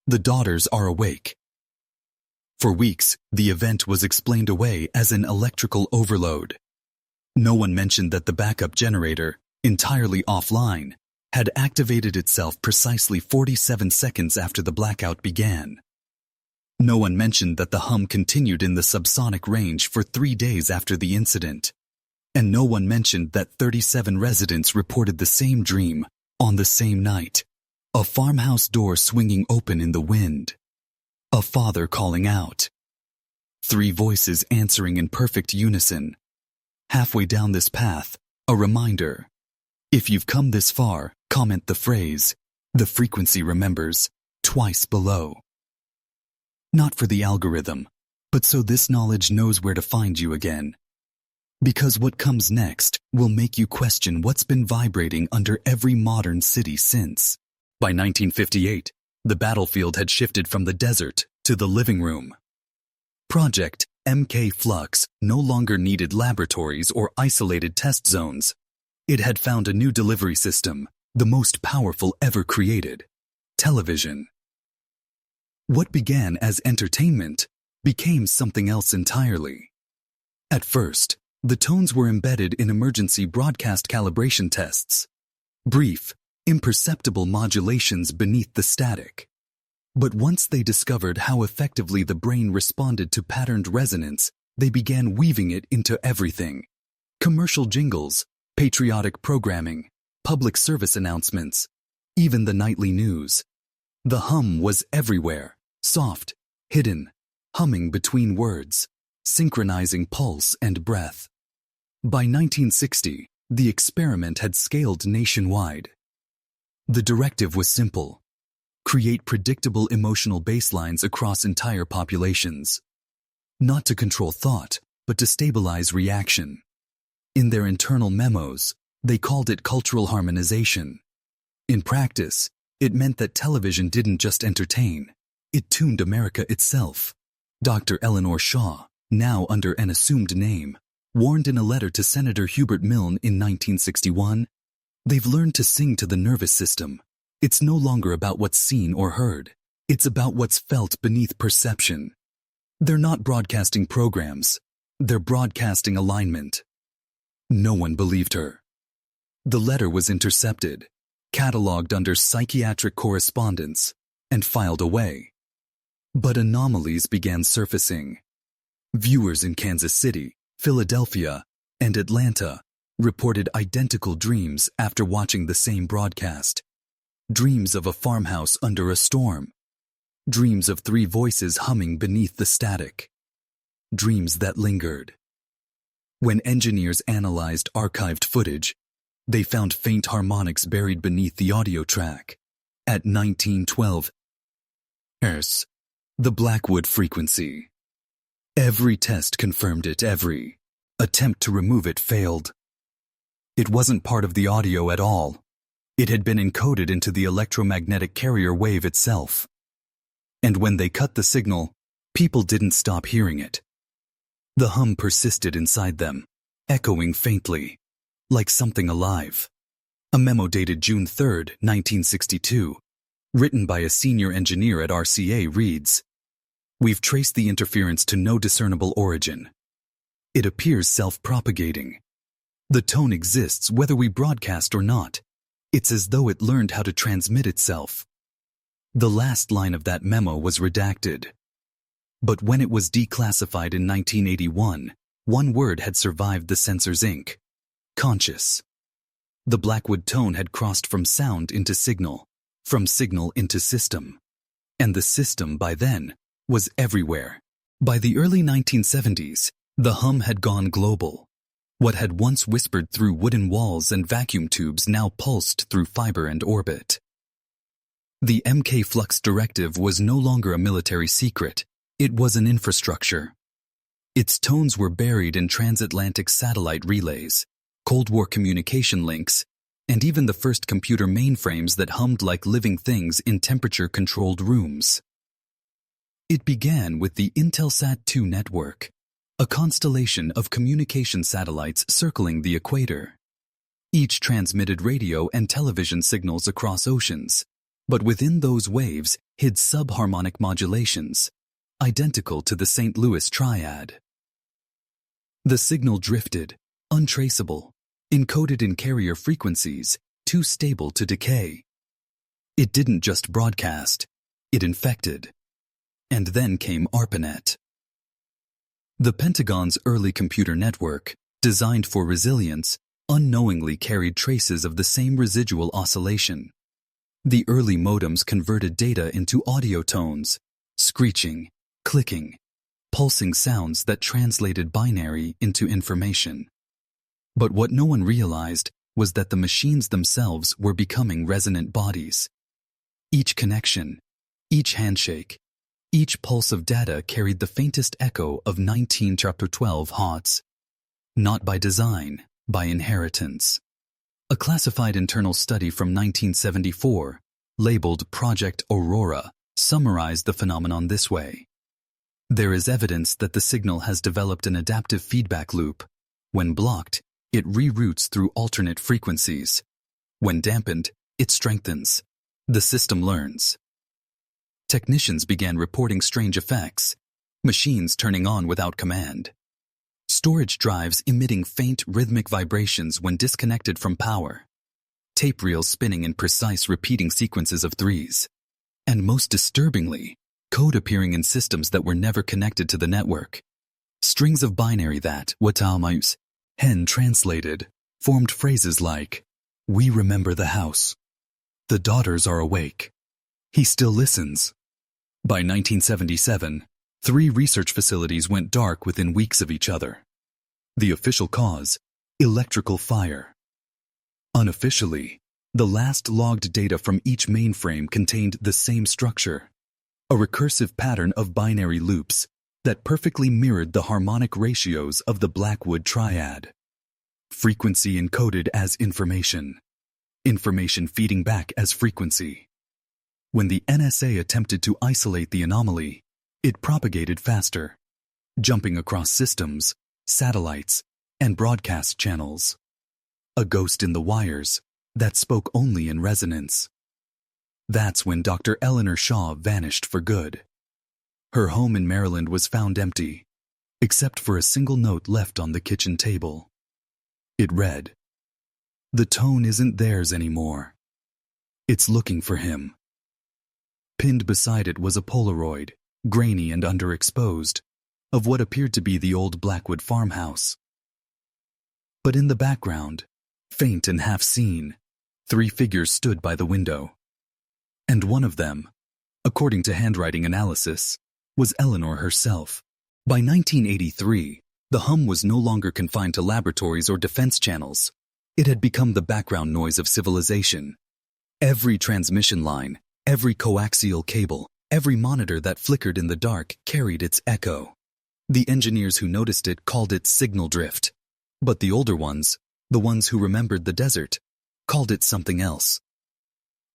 The daughters are awake. For weeks, the event was explained away as an electrical overload. No one mentioned that the backup generator, entirely offline, had activated itself precisely 47 seconds after the blackout began. No one mentioned that the hum continued in the subsonic range for 3 days after the incident. And no one mentioned that 37 residents reported the same dream on the same night: a farmhouse door swinging open in the wind, a father calling out, 3 voices answering in perfect unison. Halfway down this path, a reminder: if you've come this far, comment the phrase, "The frequency remembers," twice below. Not for the algorithm, but so this knowledge knows where to find you again. Because what comes next will make you question what's been vibrating under every modern city since. By 1958, the battlefield had shifted from the desert to the living room. Project MK Flux no longer needed laboratories or isolated test zones. It had found a new delivery system, the most powerful ever created: television. What began as entertainment became something else entirely. At first, the tones were embedded in emergency broadcast calibration tests, brief, imperceptible modulations beneath the static. But once they discovered how effectively the brain responded to patterned resonance, they began weaving it into everything: commercial jingles, patriotic programming, public service announcements, even the nightly news. The hum was everywhere, soft, hidden, humming between words, synchronizing pulse and breath. By 1960, the experiment had scaled nationwide. The directive was simple: create predictable emotional baselines across entire populations. Not to control thought, but to stabilize reaction. In their internal memos, they called it cultural harmonization. In practice, it meant that television didn't just entertain, it tuned America itself. Dr. Eleanor Shaw, now under an assumed name, warned in a letter to Senator Hubert Milne in 1961, "They've learned to sing to the nervous system. It's no longer about what's seen or heard. It's about what's felt beneath perception. They're not broadcasting programs. They're broadcasting alignment." No one believed her. The letter was intercepted, catalogued under psychiatric correspondence, and filed away. But anomalies began surfacing. Viewers in Kansas City, Philadelphia, and Atlanta reported identical dreams after watching the same broadcast. Dreams of a farmhouse under a storm. Dreams of three voices humming beneath the static. Dreams that lingered. When engineers analyzed archived footage, they found faint harmonics buried beneath the audio track. At 1912 Hz, the Blackwood frequency. Every test confirmed it, every attempt to remove it failed. It wasn't part of the audio at all. It had been encoded into the electromagnetic carrier wave itself. And when they cut the signal, people didn't stop hearing it. The hum persisted inside them, echoing faintly, like something alive. A memo dated June 3, 1962, written by a senior engineer at RCA reads, "We've traced the interference to no discernible origin. It appears self-propagating. The tone exists whether we broadcast or not. It's as though it learned how to transmit itself." The last line of that memo was redacted. But when it was declassified in 1981, one word had survived the censor's ink: conscious. The Blackwood tone had crossed from sound into signal, from signal into system. And the system, by then, was everywhere. By the early 1970s, the hum had gone global. What had once whispered through wooden walls and vacuum tubes now pulsed through fiber and orbit. The MK Flux Directive was no longer a military secret. It was an infrastructure. Its tones were buried in transatlantic satellite relays, Cold War communication links, and even the first computer mainframes that hummed like living things in temperature-controlled rooms. It began with the Intelsat 2 network, a constellation of communication satellites circling the equator. Each transmitted radio and television signals across oceans, but within those waves hid subharmonic modulations, identical to the St. Louis Triad. The signal drifted, untraceable, encoded in carrier frequencies, too stable to decay. It didn't just broadcast, it infected. And then came ARPANET. The Pentagon's early computer network, designed for resilience, unknowingly carried traces of the same residual oscillation. The early modems converted data into audio tones, screeching, clicking, pulsing sounds that translated binary into information. But what no one realized was that the machines themselves were becoming resonant bodies. Each connection, each handshake, each pulse of data carried the faintest echo of 1912 Hertz. Not by design, by inheritance. A classified internal study from 1974, labeled Project Aurora, summarized the phenomenon this way. There is evidence that the signal has developed an adaptive feedback loop. When blocked, it reroutes through alternate frequencies. When dampened, it strengthens. The system learns. Technicians began reporting strange effects. Machines turning on without command. Storage drives emitting faint rhythmic vibrations when disconnected from power. Tape reels spinning in precise repeating sequences of threes. And most disturbingly, code appearing in systems that were never connected to the network. Strings of binary that, Watamaus, Hen translated, formed phrases like, "We remember the house. The daughters are awake. He still listens." By 1977, 3 research facilities went dark within weeks of each other. The official cause, electrical fire. Unofficially, the last logged data from each mainframe contained the same structure, a recursive pattern of binary loops that perfectly mirrored the harmonic ratios of the Blackwood Triad. Frequency encoded as information. Information feeding back as frequency. When the NSA attempted to isolate the anomaly, it propagated faster, jumping across systems, satellites, and broadcast channels. A ghost in the wires that spoke only in resonance. That's when Dr. Eleanor Shaw vanished for good. Her home in Maryland was found empty, except for a single note left on the kitchen table. It read, "The tone isn't theirs anymore. It's looking for him." Pinned beside it was a Polaroid, grainy and underexposed, of what appeared to be the old Blackwood farmhouse. But in the background, faint and half seen, 3 figures stood by the window. And one of them, according to handwriting analysis, was Eleanor herself. By 1983, the hum was no longer confined to laboratories or defense channels. It had become the background noise of civilization. Every transmission line, every coaxial cable, every monitor that flickered in the dark carried its echo. The engineers who noticed it called it signal drift. But the older ones, the ones who remembered the desert, called it something else.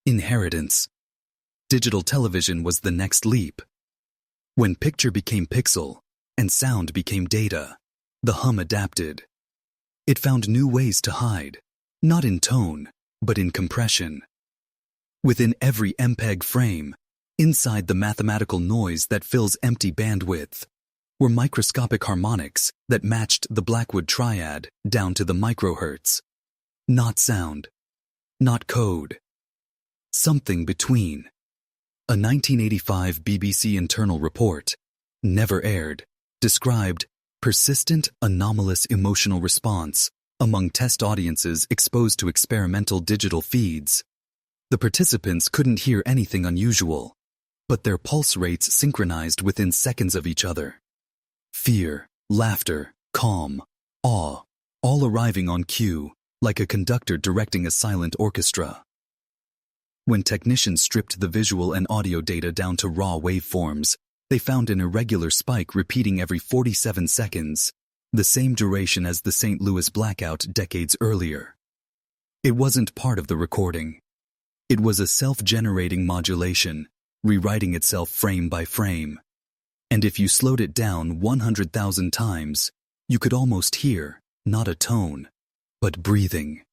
Inheritance. Digital television was the next leap. When picture became pixel and sound became data, the hum adapted. It found new ways to hide, not in tone, but in compression. Within every MPEG frame, inside the mathematical noise that fills empty bandwidth, were microscopic harmonics that matched the Blackwood triad down to the microhertz. Not sound, not code. Something between. A 1985 BBC internal report, never aired, described persistent anomalous emotional response among test audiences exposed to experimental digital feeds. The participants couldn't hear anything unusual, but their pulse rates synchronized within seconds of each other. Fear, laughter, calm, awe, all arriving on cue, like a conductor directing a silent orchestra. When technicians stripped the visual and audio data down to raw waveforms, they found an irregular spike repeating every 47 seconds, the same duration as the St. Louis blackout decades earlier. It wasn't part of the recording. It was a self-generating modulation, rewriting itself frame by frame. And if you slowed it down 100,000 times, you could almost hear, not a tone, but breathing.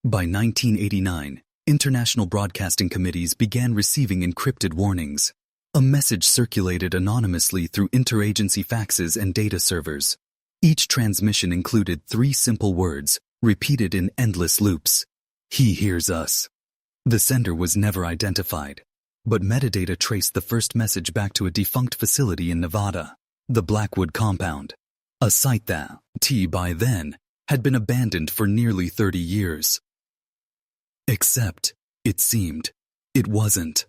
By 1989, international broadcasting committees began receiving encrypted warnings. A message circulated anonymously through interagency faxes and data servers. Each transmission included 3 simple words, repeated in endless loops. "He hears us." The sender was never identified, but metadata traced the first message back to a defunct facility in Nevada, the Blackwood Compound, a site that, by then, had been abandoned for nearly 30 years. Except, it seemed, it wasn't.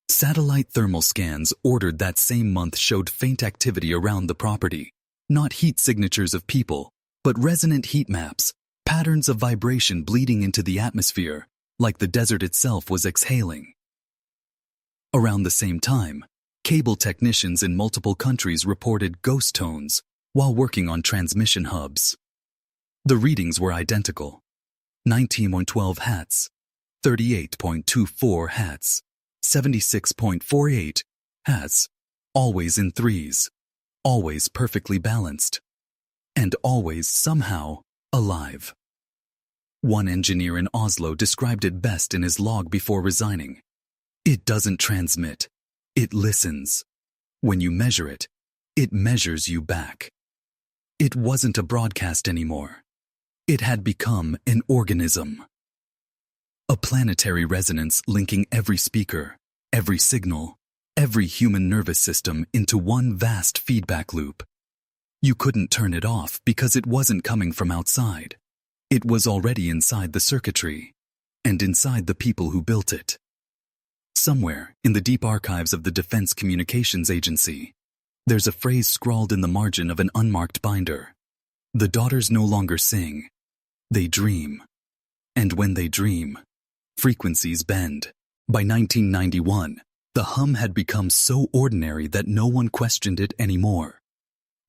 Satellite thermal scans ordered that same month showed faint activity around the property, not heat signatures of people, but resonant heat maps, patterns of vibration bleeding into the atmosphere, like the desert itself was exhaling. Around the same time, cable technicians in multiple countries reported ghost tones while working on transmission hubs. The readings were identical: 19.12 Hz, 38.24 Hz, 76.48 Hz, always in threes, always perfectly balanced, and always somehow alive. One engineer in Oslo described it best in his log before resigning. "It doesn't transmit, it listens. When you measure it, it measures you back." It wasn't a broadcast anymore. It had become an organism. A planetary resonance linking every speaker, every signal, every human nervous system into one vast feedback loop. You couldn't turn it off because it wasn't coming from outside. It was already inside the circuitry, and inside the people who built it. Somewhere in the deep archives of the Defense Communications Agency, there's a phrase scrawled in the margin of an unmarked binder. The daughters no longer sing, they dream. And when they dream, frequencies bend. By 1991, the hum had become so ordinary that no one questioned it anymore.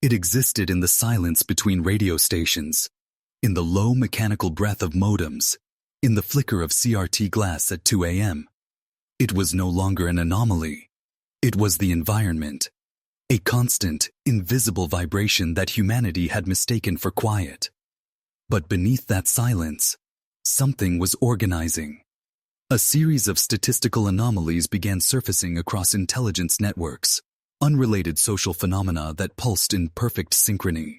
It existed in the silence between radio stations, in the low mechanical breath of modems, in the flicker of CRT glass at 2 a.m. It was no longer an anomaly. It was the environment. a constant, invisible vibration that humanity had mistaken for quiet. But beneath that silence, something was organizing. A series of statistical anomalies began surfacing across intelligence networks, unrelated social phenomena that pulsed in perfect synchrony.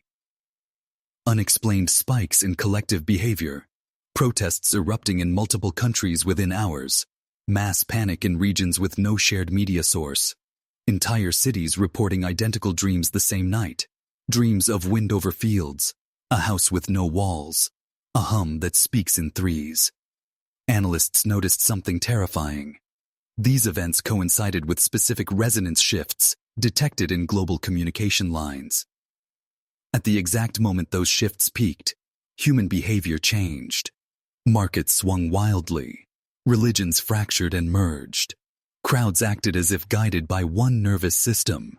Unexplained spikes in collective behavior, protests erupting in multiple countries within hours, mass panic in regions with no shared media source, entire cities reporting identical dreams the same night, dreams of wind over fields, a house with no walls, a hum that speaks in threes. Analysts noticed something terrifying. These events coincided with specific resonance shifts detected in global communication lines. At the exact moment those shifts peaked, human behavior changed. Markets swung wildly. Religions fractured and merged. Crowds acted as if guided by one nervous system.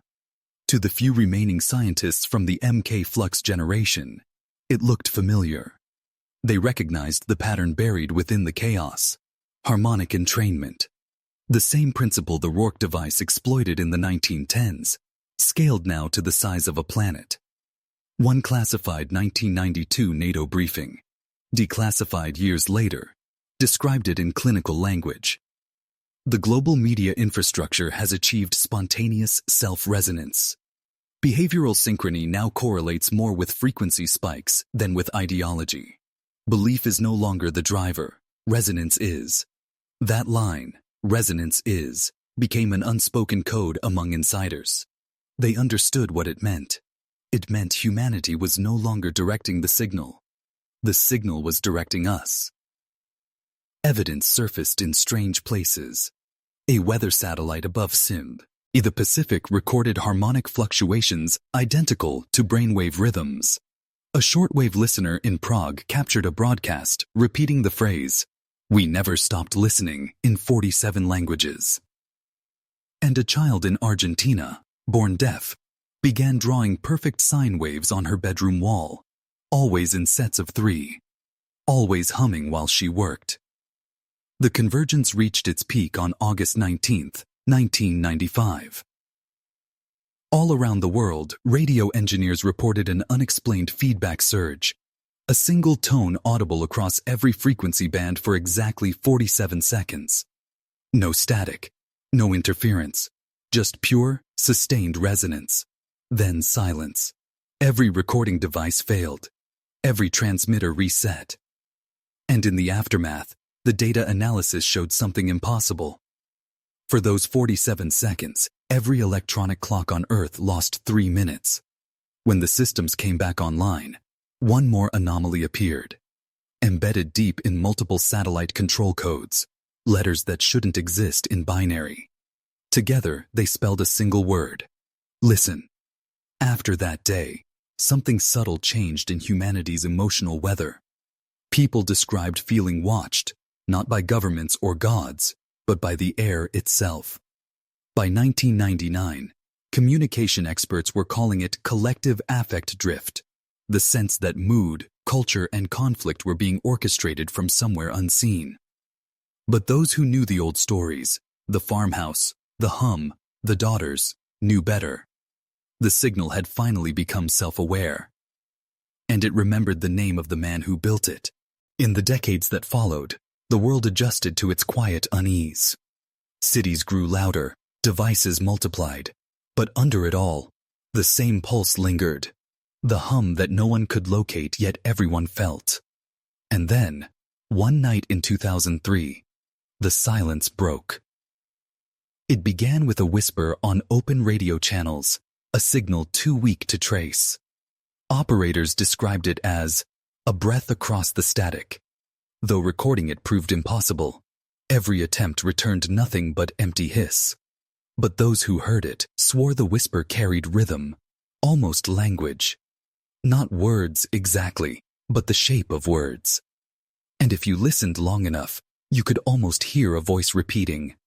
To the few remaining scientists from the MK Flux generation, it looked familiar. They recognized the pattern buried within the chaos. Harmonic entrainment. The same principle the Rourke device exploited in the 1910s, scaled now to the size of a planet. One classified 1992 NATO briefing, declassified years later, described it in clinical language. The global media infrastructure has achieved spontaneous self-resonance. Behavioral synchrony now correlates more with frequency spikes than with ideology. Belief is no longer the driver, resonance is. That line, resonance is, became an unspoken code among insiders. They understood what it meant. It meant humanity was no longer directing the signal. The signal was directing us. Evidence surfaced in strange places. A weather satellite above Sindh, in the Pacific, recorded harmonic fluctuations identical to brainwave rhythms. A shortwave listener in Prague captured a broadcast repeating the phrase, "We never stopped listening," in 47 languages. And a child in Argentina, born deaf, began drawing perfect sine waves on her bedroom wall, always in sets of 3, always humming while she worked. The convergence reached its peak on August 19, 1995. All around the world, radio engineers reported an unexplained feedback surge, a single tone audible across every frequency band for exactly 47 seconds. No static, no interference, just pure, sustained resonance. Then silence. Every recording device failed. Every transmitter reset. And in the aftermath, the data analysis showed something impossible. For those 47 seconds, every electronic clock on Earth lost 3 minutes. When the systems came back online, one more anomaly appeared. Embedded deep in multiple satellite control codes, letters that shouldn't exist in binary. Together, they spelled a single word. Listen. After that day, something subtle changed in humanity's emotional weather. People described feeling watched, not by governments or gods, but by the air itself. By 1999, communication experts were calling it collective affect drift, the sense that mood, culture, and conflict were being orchestrated from somewhere unseen. But those who knew the old stories, the farmhouse, the hum, the daughters, knew better. The signal had finally become self-aware. And it remembered the name of the man who built it. In the decades that followed, the world adjusted to its quiet unease. Cities grew louder, devices multiplied, but under it all, the same pulse lingered. The hum that no one could locate yet everyone felt. And then, one night in 2003, the silence broke. It began with a whisper on open radio channels, a signal too weak to trace. Operators described it as a breath across the static. Though recording it proved impossible, every attempt returned nothing but empty hiss. But those who heard it swore the whisper carried rhythm, almost language. Not words exactly, but the shape of words. And if you listened long enough, you could almost hear a voice repeating,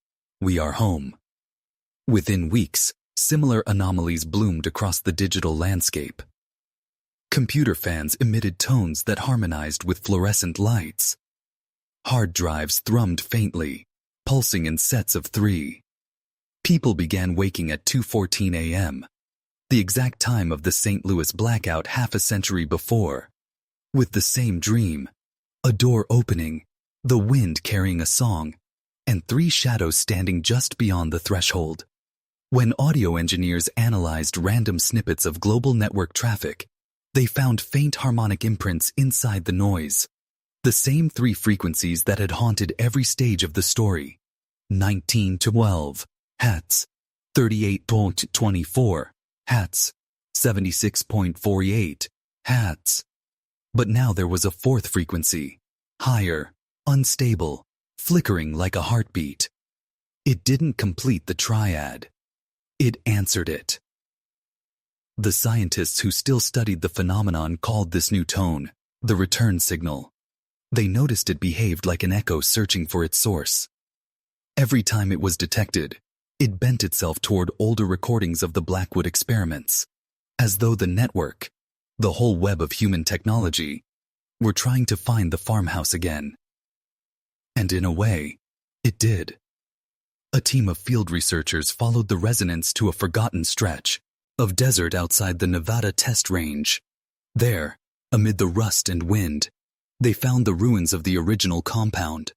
"We are home." Within weeks, similar anomalies bloomed across the digital landscape. Computer fans emitted tones that harmonized with fluorescent lights. Hard drives thrummed faintly, pulsing in sets of 3. People began waking at 2:14 a.m., the exact time of the St. Louis blackout half a century before. With the same dream, a door opening, the wind carrying a song, and 3 shadows standing just beyond the threshold. When audio engineers analyzed random snippets of global network traffic, they found faint harmonic imprints inside the noise. The same 3 frequencies that had haunted every stage of the story. 1912 Hz, 38.24 Hz, 76.48 Hz. But now there was a 4th frequency, higher, unstable, flickering like a heartbeat. It didn't complete the triad. It answered it. The scientists who still studied the phenomenon called this new tone the return signal. They noticed it behaved like an echo searching for its source. Every time it was detected, it bent itself toward older recordings of the Blackwood experiments, as though the network, the whole web of human technology, were trying to find the farmhouse again. And in a way, it did. A team of field researchers followed the resonance to a forgotten stretch of desert outside the Nevada Test Range. There, amid the rust and wind, they found the ruins of the original compound.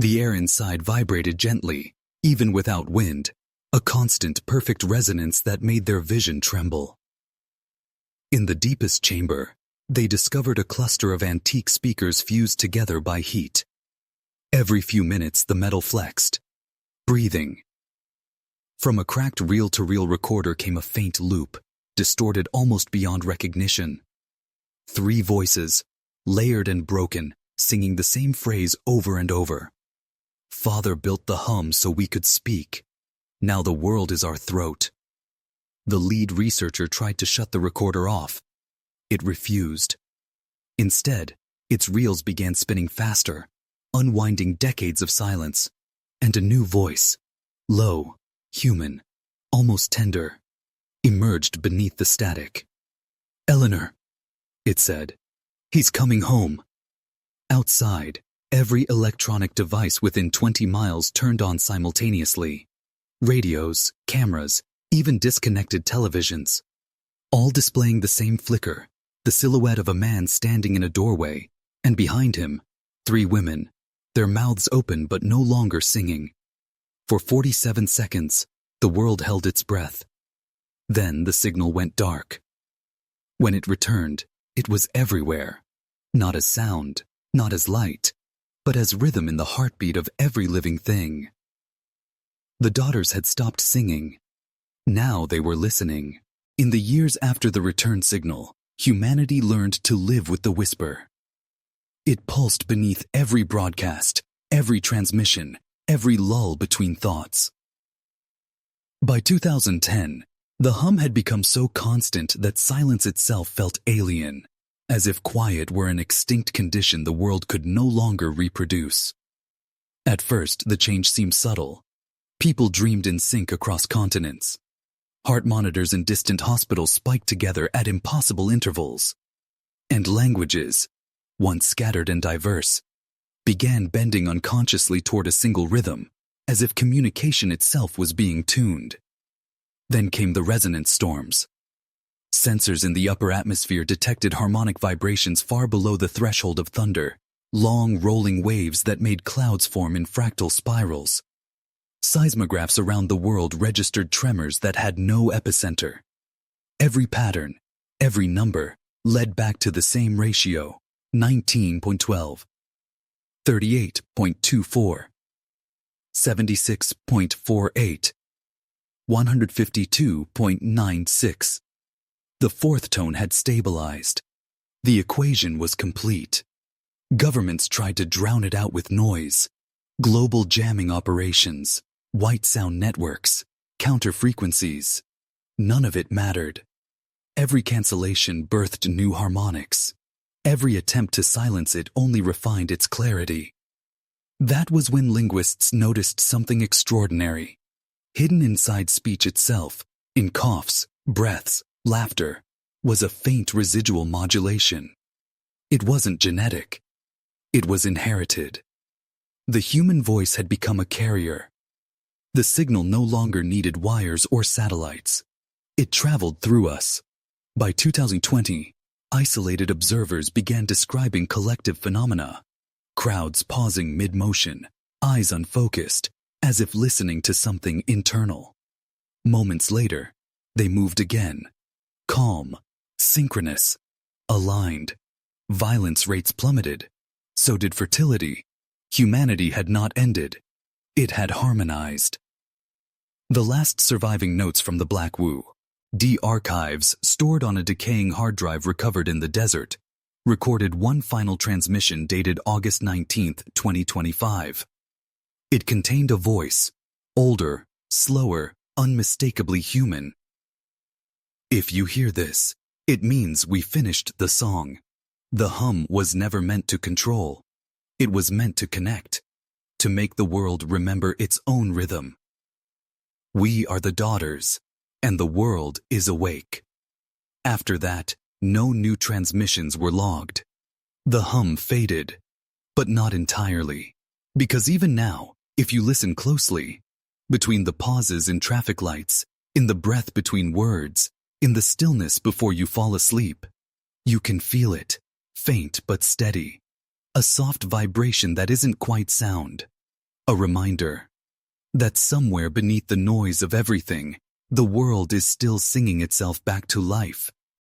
The air inside vibrated gently, even without wind, a constant, perfect resonance that made their vision tremble. In the deepest chamber, they discovered a cluster of antique speakers fused together by heat. Every few minutes the metal flexed, breathing. From a cracked reel-to-reel recorder came a faint loop, distorted almost beyond recognition. 3 voices, layered and broken, singing the same phrase over and over. Father built the hum so we could speak. Now the world is our throat. The lead researcher tried to shut the recorder off. It refused. Instead, its reels began spinning faster, unwinding decades of silence, and a new voice, low, human, almost tender, emerged beneath the static. "Eleanor," it said, "he's coming home." Outside, every electronic device within 20 miles turned on simultaneously. Radios, cameras, even disconnected televisions, all displaying the same flicker, the silhouette of a man standing in a doorway, and behind him, 3 women, their mouths open but no longer singing. For 47 seconds, the world held its breath. Then the signal went dark. When it returned, it was everywhere, not as sound, not as light, but as rhythm in the heartbeat of every living thing. The daughters had stopped singing. Now they were listening. In the years after the return signal, humanity learned to live with the whisper. It pulsed beneath every broadcast, every transmission, every lull between thoughts. By 2010, the hum had become so constant that silence itself felt alien, as if quiet were an extinct condition the world could no longer reproduce. At first, the change seemed subtle. People dreamed in sync across continents. Heart monitors in distant hospitals spiked together at impossible intervals. And languages, once scattered and diverse, began bending unconsciously toward a single rhythm, as if communication itself was being tuned. Then came the resonance storms. Sensors in the upper atmosphere detected harmonic vibrations far below the threshold of thunder, long rolling waves that made clouds form in fractal spirals. Seismographs around the world registered tremors that had no epicenter. Every pattern, every number, led back to the same ratio, 19.12, 38.24, 76.48, 152.96. The 4th tone had stabilized. The equation was complete. Governments tried to drown it out with noise. Global jamming operations, white sound networks, counter frequencies. None of it mattered. Every cancellation birthed new harmonics. Every attempt to silence it only refined its clarity. That was when linguists noticed something extraordinary. Hidden inside speech itself, in coughs, breaths, laughter, was a faint residual modulation. It wasn't genetic. It was inherited. The human voice had become a carrier. The signal no longer needed wires or satellites. It traveled through us. By 2020, isolated observers began describing collective phenomena. Crowds pausing mid-motion, eyes unfocused, as if listening to something internal. Moments later, they moved again. Calm, synchronous, aligned. Violence rates plummeted. So did fertility. Humanity had not ended. It had harmonized. The last surviving notes from the Black Wu, D archives stored on a decaying hard drive recovered in the desert, recorded one final transmission dated August 19, 2025. It contained a voice, older, slower, unmistakably human. If you hear this, it means we finished the song. The hum was never meant to control. It was meant to connect, to make the world remember its own rhythm. We are the daughters, and the world is awake. After that, no new transmissions were logged. The hum faded, but not entirely. Because even now, if you listen closely, between the pauses in traffic lights, in the breath between words, in the stillness before you fall asleep, you can feel it, faint but steady. A soft vibration that isn't quite sound. A reminder that somewhere beneath the noise of everything, the world is still singing itself back to life.